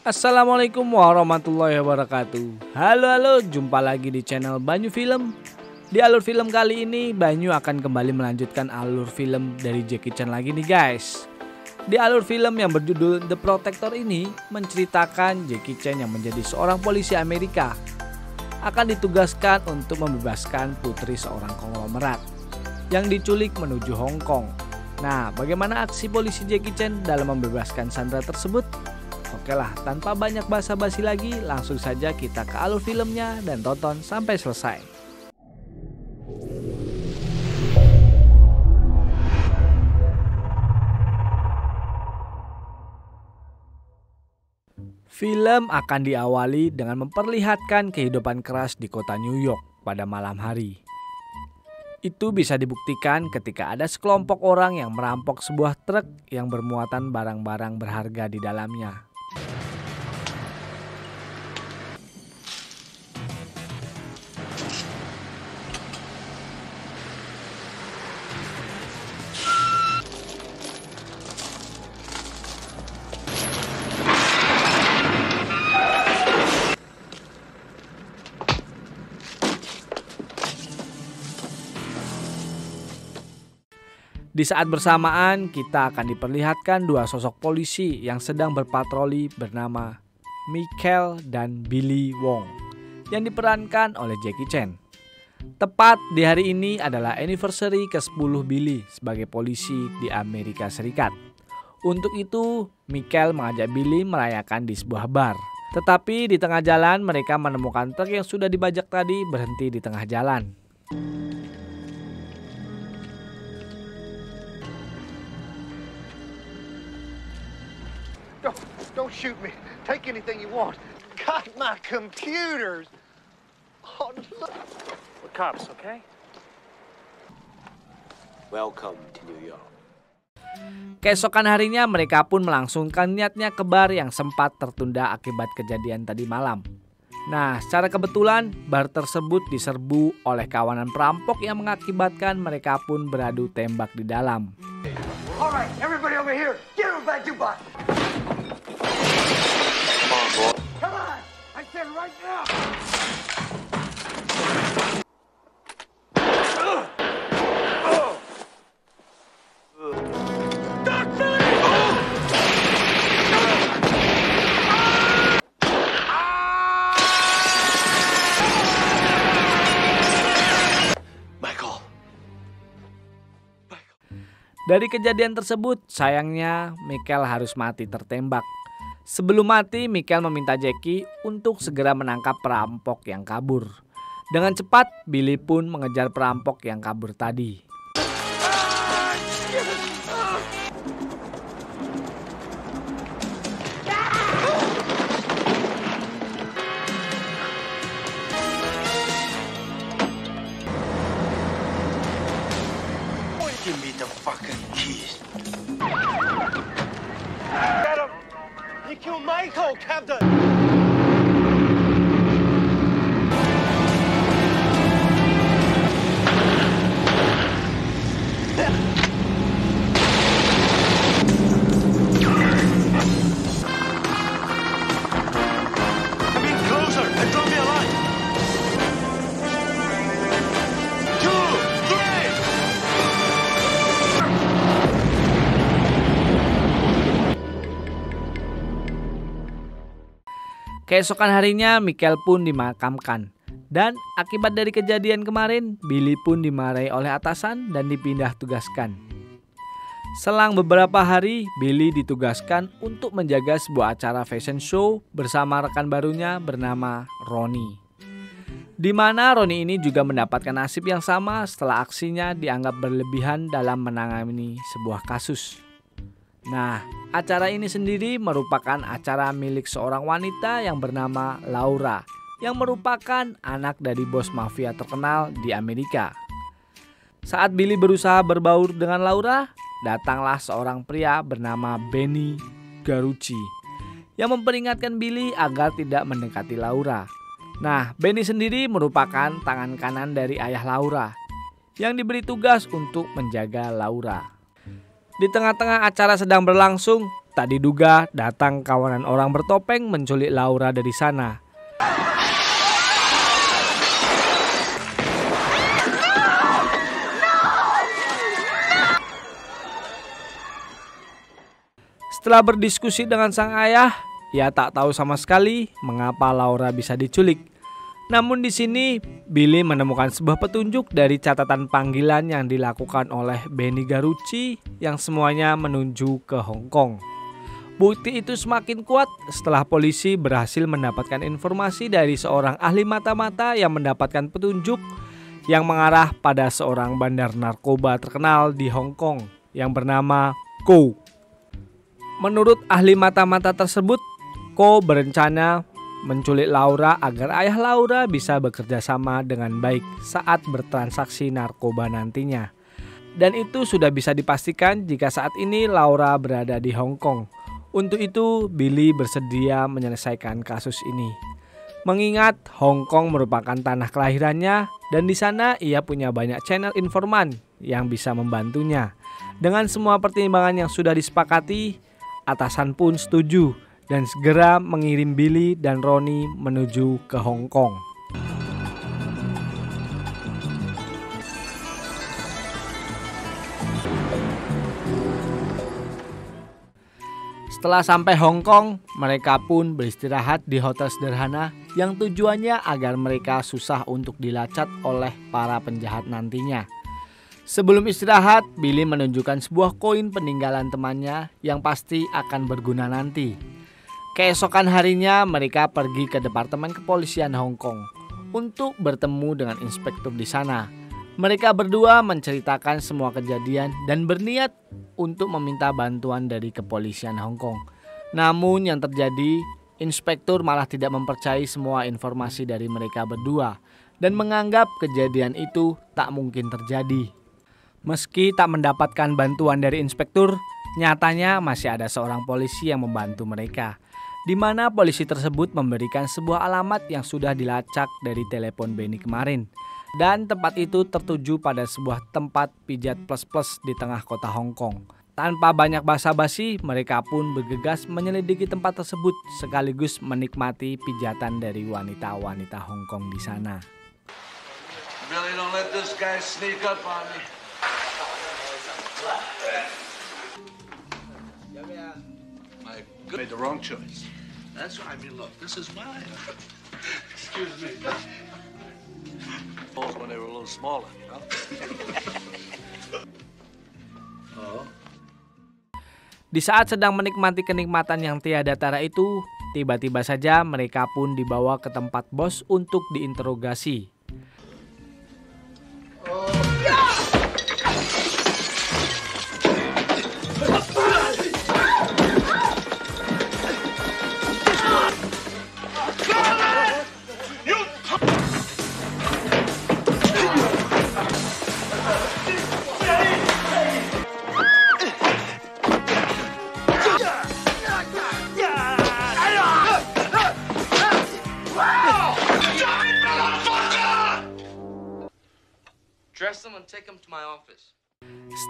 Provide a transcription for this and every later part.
Assalamualaikum warahmatullahi wabarakatuh. Halo, jumpa lagi di channel Banyu Film. Di alur film kali ini, Banyu akan kembali melanjutkan alur film dari Jackie Chan lagi nih guys. Di alur film yang berjudul The Protector ini menceritakan Jackie Chan yang menjadi seorang polisi Amerika akan ditugaskan untuk membebaskan putri seorang konglomerat yang diculik menuju Hong Kong. Nah, bagaimana aksi polisi Jackie Chan dalam membebaskan Sandra tersebut? Oke lah, tanpa banyak basa-basi lagi, langsung saja kita ke alur filmnya dan tonton sampai selesai. Film akan diawali dengan memperlihatkan kehidupan keras di kota New York pada malam hari. Itu bisa dibuktikan ketika ada sekelompok orang yang merampok sebuah truk yang bermuatan barang-barang berharga di dalamnya. Di saat bersamaan, kita akan diperlihatkan dua sosok polisi yang sedang berpatroli bernama Michael dan Billy Wong yang diperankan oleh Jackie Chan. Tepat di hari ini adalah anniversary ke-10 Billy sebagai polisi di Amerika Serikat. Untuk itu, Michael mengajak Billy merayakan di sebuah bar. Tetapi di tengah jalan mereka menemukan truk yang sudah dibajak tadi berhenti di tengah jalan. Don't shoot me. Take anything you want. Got my computers. Oh, look. We're cops, okay? Welcome to New York. Keesokan harinya mereka pun melangsungkan niatnya ke bar yang sempat tertunda akibat kejadian tadi malam. Nah, secara kebetulan bar tersebut diserbu oleh kawanan perampok yang mengakibatkan mereka pun beradu tembak di dalam. All right, everybody over here. Get him back to bus. Come on! I said right now! Dari kejadian tersebut, sayangnya Michael harus mati tertembak. Sebelum mati, Michael meminta Jackie untuk segera menangkap perampok yang kabur. Dengan cepat, Billy pun mengejar perampok yang kabur tadi. Give me the fucking keys. Get him! You killed Michael, Captain! Come in closer and drop me a line! 2, 3! Keesokan harinya, Michael pun dimakamkan. Dan akibat dari kejadian kemarin, Billy pun dimarahi oleh atasan dan dipindah tugaskan. Selang beberapa hari, Billy ditugaskan untuk menjaga sebuah acara fashion show bersama rekan barunya bernama Ronnie. Di mana Ronnie ini juga mendapatkan nasib yang sama setelah aksinya dianggap berlebihan dalam menangani sebuah kasus. Nah, acara ini sendiri merupakan acara milik seorang wanita yang bernama Laura, yang merupakan anak dari bos mafia terkenal di Amerika. Saat Billy berusaha berbaur dengan Laura, datanglah seorang pria bernama Benny Garucci yang memperingatkan Billy agar tidak mendekati Laura. Nah, Benny sendiri merupakan tangan kanan dari ayah Laura yang diberi tugas untuk menjaga Laura. Di tengah-tengah acara sedang berlangsung, tak diduga datang kawanan orang bertopeng menculik Laura dari sana. Setelah berdiskusi dengan sang ayah, ia tak tahu sama sekali mengapa Laura bisa diculik. Namun di sini Billy menemukan sebuah petunjuk dari catatan panggilan yang dilakukan oleh Benny Garucci yang semuanya menuju ke Hong Kong. Bukti itu semakin kuat setelah polisi berhasil mendapatkan informasi dari seorang ahli mata-mata yang mendapatkan petunjuk yang mengarah pada seorang bandar narkoba terkenal di Hong Kong yang bernama Ko. Menurut ahli mata-mata tersebut, Ko berencana menculik Laura agar ayah Laura bisa bekerja sama dengan baik saat bertransaksi narkoba nantinya. Dan itu sudah bisa dipastikan jika saat ini Laura berada di Hong Kong. Untuk itu, Billy bersedia menyelesaikan kasus ini. Mengingat Hong Kong merupakan tanah kelahirannya dan di sana ia punya banyak channel informan yang bisa membantunya. Dengan semua pertimbangan yang sudah disepakati, atasan pun setuju dan segera mengirim Billy dan Ronnie menuju ke Hong Kong. Setelah sampai Hong Kong, mereka pun beristirahat di hotel sederhana yang tujuannya agar mereka susah untuk dilacak oleh para penjahat nantinya. Sebelum istirahat, Billy menunjukkan sebuah koin peninggalan temannya yang pasti akan berguna nanti. Keesokan harinya, mereka pergi ke Departemen Kepolisian Hong Kong untuk bertemu dengan inspektur di sana. Mereka berdua menceritakan semua kejadian dan berniat untuk meminta bantuan dari kepolisian Hong Kong. Namun yang terjadi, inspektur malah tidak mempercayai semua informasi dari mereka berdua dan menganggap kejadian itu tak mungkin terjadi. Meski tak mendapatkan bantuan dari inspektur, nyatanya masih ada seorang polisi yang membantu mereka, di mana polisi tersebut memberikan sebuah alamat yang sudah dilacak dari telepon Benny kemarin. Dan tempat itu tertuju pada sebuah tempat pijat plus-plus di tengah kota Hong Kong. Tanpa banyak basa-basi, mereka pun bergegas menyelidiki tempat tersebut sekaligus menikmati pijatan dari wanita-wanita Hong Kong di sana. Billy, don't let this guy sneak up on me. I made the wrong choice. That's what I mean. Look, this is mine. Excuse me. When they were a little smaller, you know. Oh. Di saat sedang menikmati kenikmatan yang tiada tara itu, tiba-tiba saja mereka pun dibawa ke tempat bos untuk diinterogasi.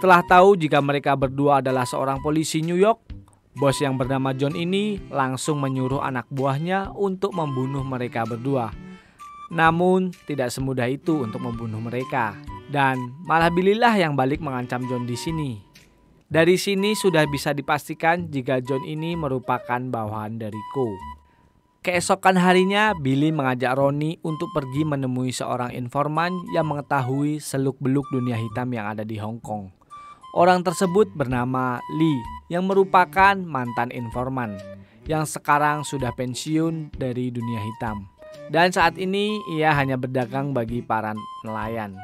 Setelah tahu jika mereka berdua adalah seorang polisi New York, bos yang bernama John ini langsung menyuruh anak buahnya untuk membunuh mereka berdua. Namun tidak semudah itu untuk membunuh mereka, dan malah Billy-lah yang balik mengancam John di sini. Dari sini sudah bisa dipastikan jika John ini merupakan bawahan dari Ko. Keesokan harinya, Billy mengajak Ronnie untuk pergi menemui seorang informan yang mengetahui seluk-beluk dunia hitam yang ada di Hong Kong. Orang tersebut bernama Lee, yang merupakan mantan informan, yang sekarang sudah pensiun dari dunia hitam. Dan saat ini ia hanya berdagang bagi para nelayan.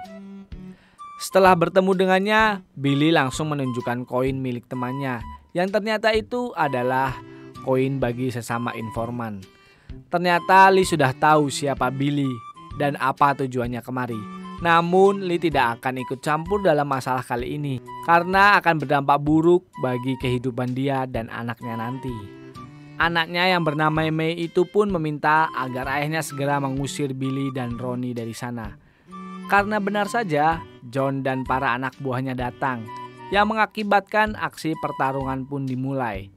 Setelah bertemu dengannya, Billy langsung menunjukkan koin milik temannya, yang ternyata itu adalah koin bagi sesama informan. Ternyata Lee sudah tahu siapa Billy dan apa tujuannya kemari. Namun Lee tidak akan ikut campur dalam masalah kali ini karena akan berdampak buruk bagi kehidupan dia dan anaknya nanti. Anaknya yang bernama Mei itu pun meminta agar ayahnya segera mengusir Billy dan Ronnie dari sana. Karena benar saja John dan para anak buahnya datang, yang mengakibatkan aksi pertarungan pun dimulai.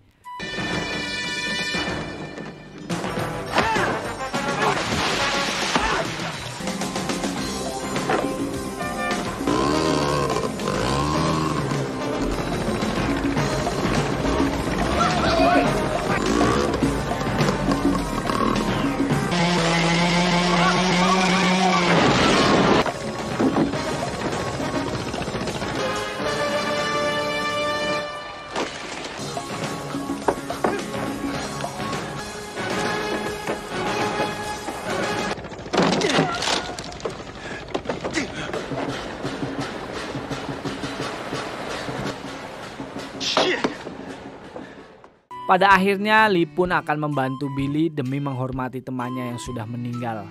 Pada akhirnya Lee pun akan membantu Billy demi menghormati temannya yang sudah meninggal.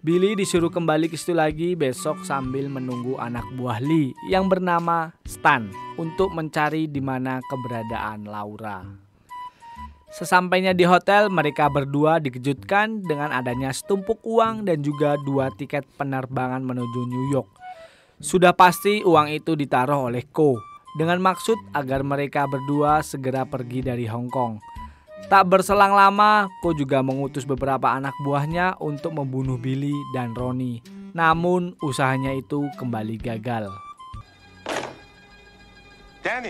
Billy disuruh kembali ke situ lagi besok sambil menunggu anak buah Lee yang bernama Stan untuk mencari di mana keberadaan Laura. Sesampainya di hotel, mereka berdua dikejutkan dengan adanya setumpuk uang dan juga 2 tiket penerbangan menuju New York. Sudah pasti uang itu ditaruh oleh Ko dengan maksud agar mereka berdua segera pergi dari Hong Kong. Tak berselang lama, Ko juga mengutus beberapa anak buahnya untuk membunuh Billy dan Ronnie. Namun usahanya itu kembali gagal. Danny!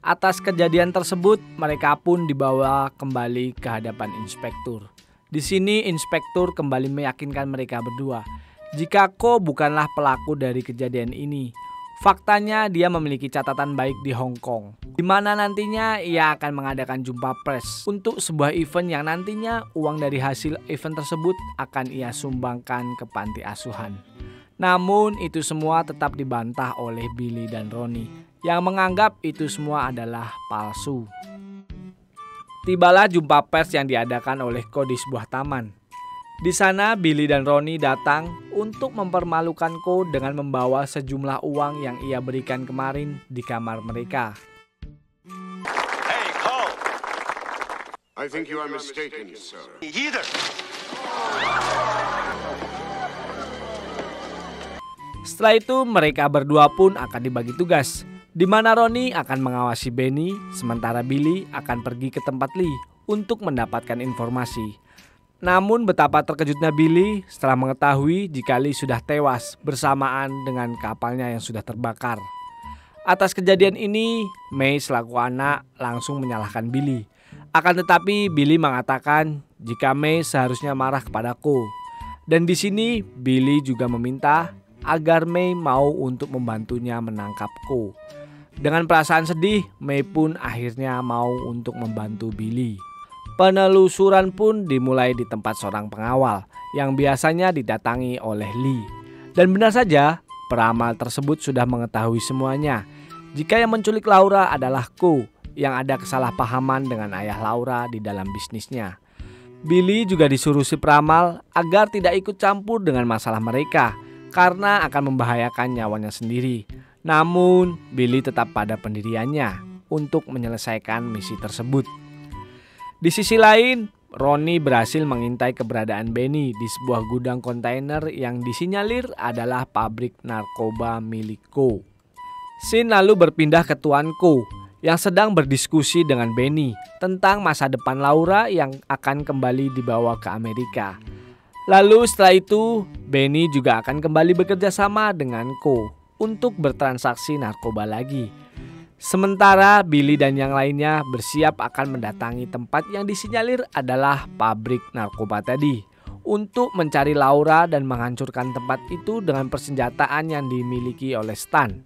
Atas kejadian tersebut, mereka pun dibawa kembali ke hadapan inspektur. Di sini inspektur kembali meyakinkan mereka berdua jika Ko bukanlah pelaku dari kejadian ini. Faktanya dia memiliki catatan baik di Hong Kong, di mana nantinya ia akan mengadakan jumpa pers untuk sebuah event yang nantinya uang dari hasil event tersebut akan ia sumbangkan ke panti asuhan. Namun itu semua tetap dibantah oleh Billy dan Ronnie yang menganggap itu semua adalah palsu. Tibalah jumpa pers yang diadakan oleh Ko di sebuah taman. Di sana Billy dan Ronnie datang untuk mempermalukan Ko dengan membawa sejumlah uang yang ia berikan kemarin di kamar mereka. Hey, Cole! I think you are mistaken, sir. Either! Setelah itu mereka berdua pun akan dibagi tugas, di mana Ronnie akan mengawasi Benny, sementara Billy akan pergi ke tempat Lee untuk mendapatkan informasi. Namun betapa terkejutnya Billy setelah mengetahui jika Lee sudah tewas bersamaan dengan kapalnya yang sudah terbakar. Atas kejadian ini, May selaku anak langsung menyalahkan Billy. Akan tetapi Billy mengatakan jika May seharusnya marah kepada Ko. Dan di sini Billy juga meminta agar May mau untuk membantunya menangkap Ko. Dengan perasaan sedih, May pun akhirnya mau untuk membantu Billy. Penelusuran pun dimulai di tempat seorang pengawal yang biasanya didatangi oleh Lee. Dan benar saja, peramal tersebut sudah mengetahui semuanya. Jika yang menculik Laura adalah Ko, yang ada kesalahpahaman dengan ayah Laura di dalam bisnisnya. Billy juga disuruh si peramal agar tidak ikut campur dengan masalah mereka, karena akan membahayakan nyawanya sendiri. Namun Billy tetap pada pendiriannya untuk menyelesaikan misi tersebut. Di sisi lain, Ronnie berhasil mengintai keberadaan Benny di sebuah gudang kontainer yang disinyalir adalah pabrik narkoba milik Ko. Sin lalu berpindah ke Tuan Ko yang sedang berdiskusi dengan Benny tentang masa depan Laura yang akan kembali dibawa ke Amerika. Lalu setelah itu, Benny juga akan kembali bekerja sama dengan Ko untuk bertransaksi narkoba lagi. Sementara Billy dan yang lainnya bersiap akan mendatangi tempat yang disinyalir adalah pabrik narkoba tadi untuk mencari Laura dan menghancurkan tempat itu dengan persenjataan yang dimiliki oleh Stan.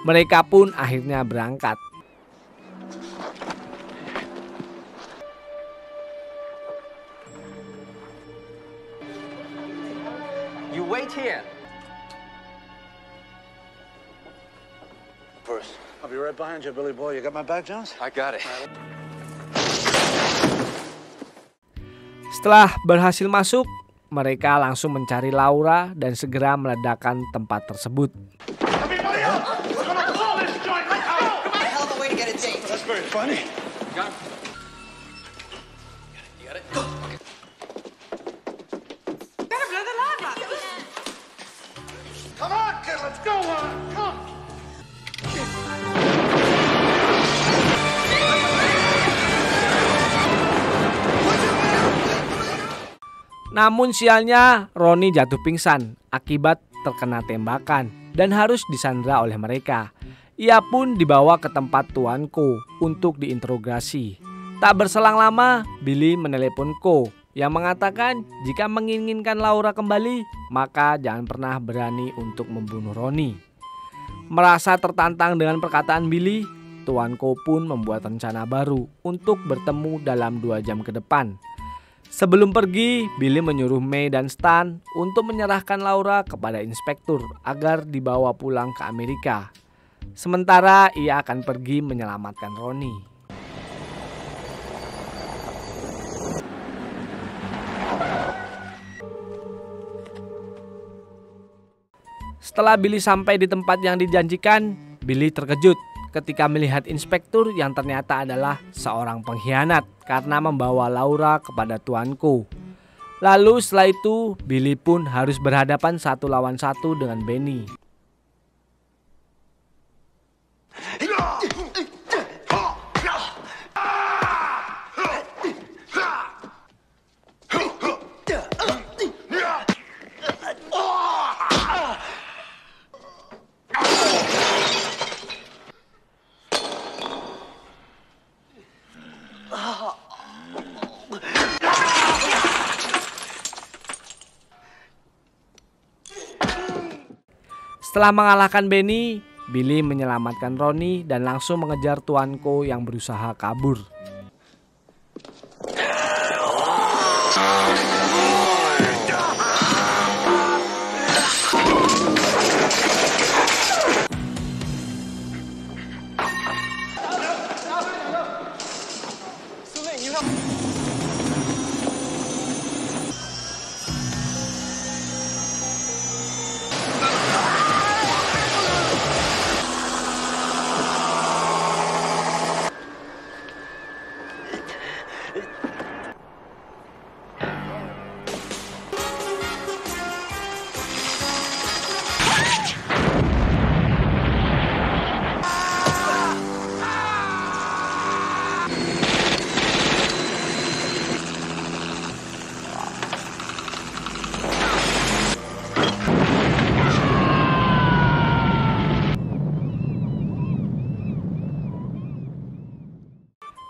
Mereka pun akhirnya berangkat. You wait here. First. I'll be right behind you, Billy boy. You got my bag, Jones? I got it. Setelah berhasil masuk, mereka langsung mencari Laura dan segera meledakkan tempat tersebut. Everybody up! We're gonna blow this joint right now! Hell of a way to get a date. That's very funny. Got it. You got it? Okay. Better blow the lava. Come on, kid, let's go on! Come! Namun sialnya Ronnie jatuh pingsan akibat terkena tembakan dan harus disandra oleh mereka. Ia pun dibawa ke tempat Tuan Ko untuk diinterogasi. Tak berselang lama, Billy menelepon Ko yang mengatakan jika menginginkan Laura kembali, maka jangan pernah berani untuk membunuh Ronnie. Merasa tertantang dengan perkataan Billy, Tuan Ko pun membuat rencana baru untuk bertemu dalam 2 jam ke depan. Sebelum pergi, Billy menyuruh May dan Stan untuk menyerahkan Laura kepada inspektur agar dibawa pulang ke Amerika. Sementara ia akan pergi menyelamatkan Ronnie. Setelah Billy sampai di tempat yang dijanjikan, Billy terkejut ketika melihat inspektur yang ternyata adalah seorang pengkhianat karena membawa Laura kepada Tuan Ko. Lalu setelah itu, Billy pun harus berhadapan 1 lawan 1 dengan Benny. Setelah mengalahkan Benny, Billy menyelamatkan Ronnie dan langsung mengejar Tuan Ko yang berusaha kabur.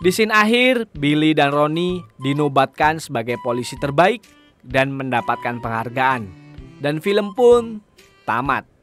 Di scene akhir, Billy dan Ronnie dinobatkan sebagai polisi terbaik dan mendapatkan penghargaan. Dan film pun tamat.